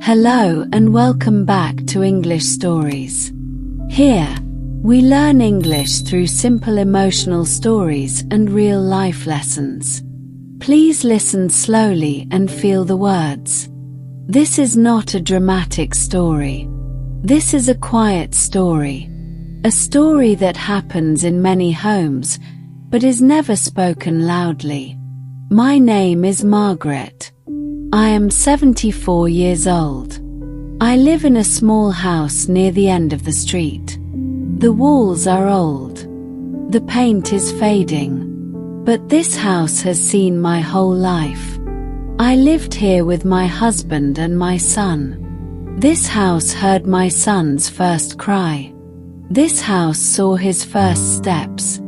Hello and welcome back to English Stories. Here, we learn English through simple emotional stories and real-life lessons. Please listen slowly and feel the words. This is not a dramatic story. This is a quiet story. A story that happens in many homes, but is never spoken loudly. My name is Margaret. I am 74 years old. I live in a small house near the end of the street. The walls are old. The paint is fading. But this house has seen my whole life. I lived here with my husband and my son. This house heard my son's first cry. This house saw his first steps.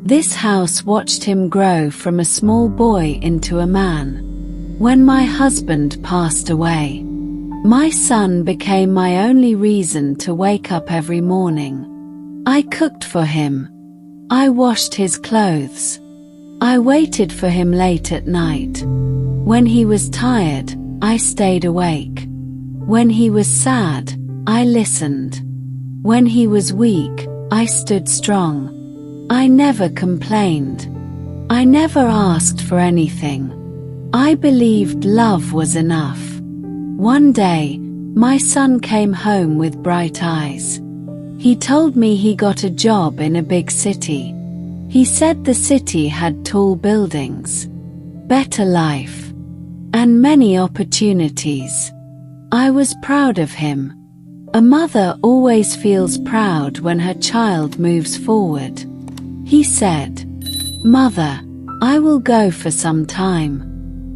This house watched him grow from a small boy into a man. When my husband passed away, my son became my only reason to wake up every morning. I cooked for him. I washed his clothes. I waited for him late at night. When he was tired, I stayed awake. When he was sad, I listened. When he was weak, I stood strong. I never complained. I never asked for anything. I believed love was enough. One day, my son came home with bright eyes. He told me he got a job in a big city. He said the city had tall buildings, better life, and many opportunities. I was proud of him. A mother always feels proud when her child moves forward. He said, "Mother, I will go for some time.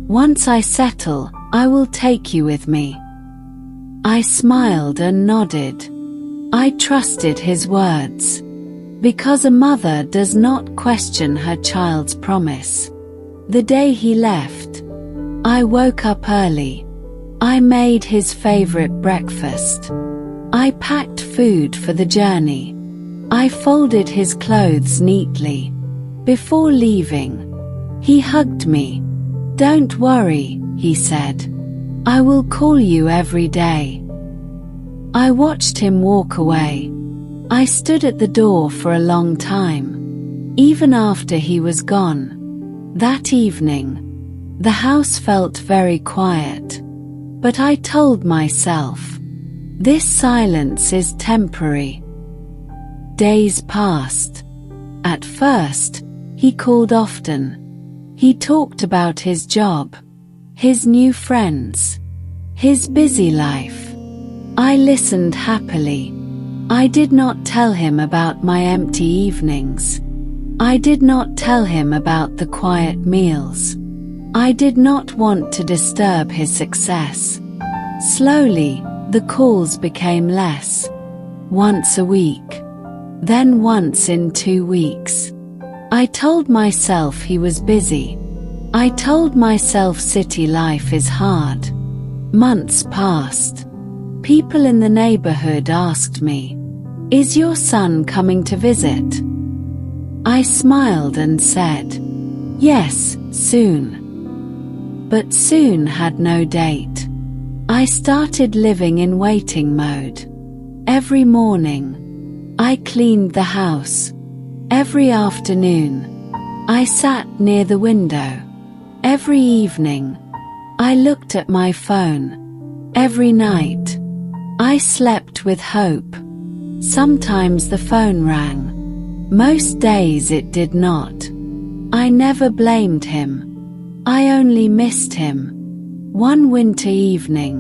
Once I settle, I will take you with me." I smiled and nodded. I trusted his words. Because a mother does not question her child's promise. The day he left, I woke up early. I made his favorite breakfast. I packed food for the journey. I folded his clothes neatly. Before leaving, he hugged me. "Don't worry," he said. "I will call you every day." I watched him walk away. I stood at the door for a long time. Even after he was gone. That evening, the house felt very quiet. But I told myself, this silence is temporary. Days passed. At first, he called often. He talked about his job, his new friends, his busy life. I listened happily. I did not tell him about my empty evenings. I did not tell him about the quiet meals. I did not want to disturb his success. Slowly, the calls became less. Once a week. Then once in 2 weeks. I told myself he was busy. I told myself city life is hard. Months passed. People in the neighborhood asked me, "Is your son coming to visit?" I smiled and said, "Yes, soon." But soon had no date. I started living in waiting mode. Every morning, I cleaned the house. Every afternoon, I sat near the window. Every evening, I looked at my phone. Every night, I slept with hope. Sometimes the phone rang. Most days it did not. I never blamed him. I only missed him. One winter evening,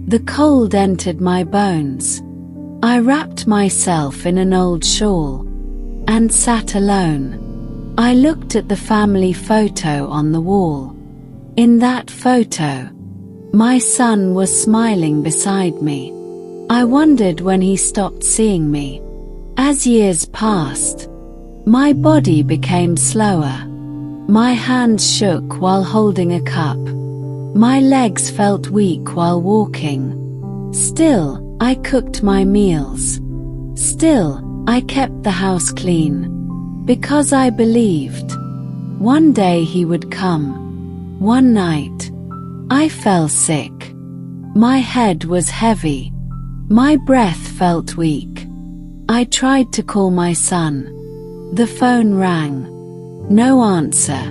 the cold entered my bones. I wrapped myself in an old shawl and sat alone. I looked at the family photo on the wall. In that photo, my son was smiling beside me. I wondered when he stopped seeing me. As years passed, my body became slower. My hands shook while holding a cup. My legs felt weak while walking. Still, I cooked my meals. Still, I kept the house clean. Because I believed one day he would come. One night, I fell sick. My head was heavy. My breath felt weak. I tried to call my son. The phone rang. No answer.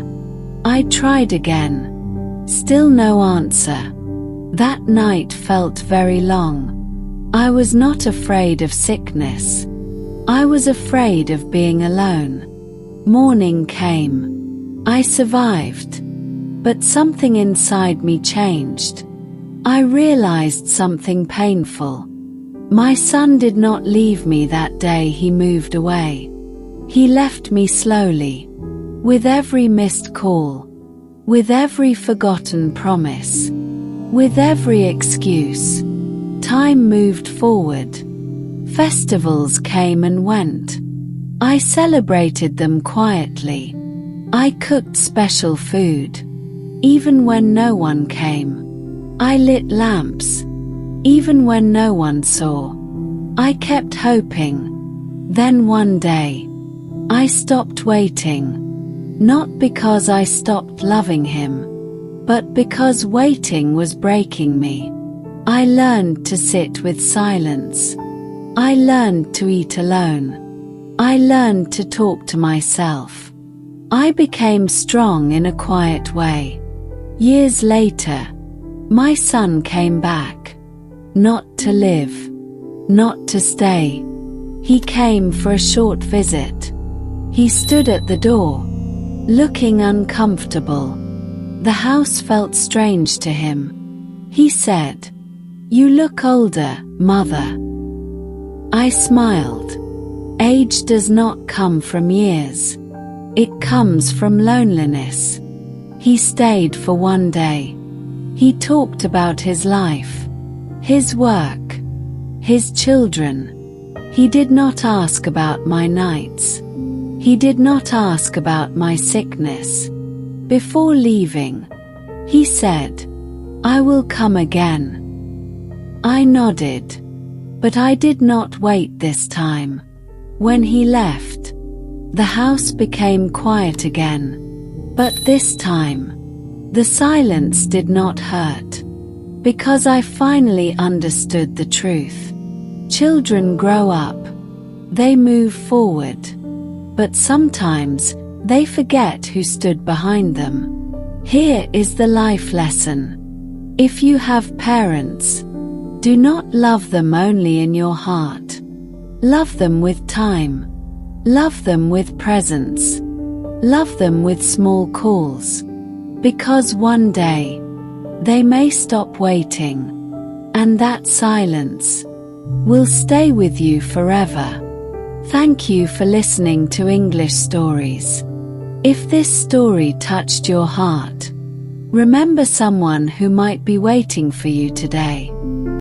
I tried again. Still no answer. That night felt very long. I was not afraid of sickness. I was afraid of being alone. Morning came. I survived. But something inside me changed. I realized something painful. My son did not leave me that day. He moved away. He left me slowly. With every missed call. With every forgotten promise. With every excuse. Time moved forward. Festivals came and went. I celebrated them quietly. I cooked special food. Even when no one came. I lit lamps. Even when no one saw. I kept hoping. Then one day, I stopped waiting. Not because I stopped loving him, but because waiting was breaking me. I learned to sit with silence. I learned to eat alone. I learned to talk to myself. I became strong in a quiet way. Years later, my son came back. Not to live. Not to stay. He came for a short visit. He stood at the door, looking uncomfortable. The house felt strange to him. He said, "You look older, Mother." I smiled. Age does not come from years. It comes from loneliness. He stayed for one day. He talked about his life, his work, his children. He did not ask about my nights. He did not ask about my sickness. Before leaving, he said, "I will come again." I nodded, but I did not wait this time. When he left, the house became quiet again. But this time, the silence did not hurt, because I finally understood the truth. Children grow up. They move forward. But sometimes, they forget who stood behind them. Here is the life lesson. If you have parents, do not love them only in your heart. Love them with time. Love them with presence. Love them with small calls. Because one day, they may stop waiting. And that silence will stay with you forever. Thank you for listening to English Stories. If this story touched your heart, remember someone who might be waiting for you today.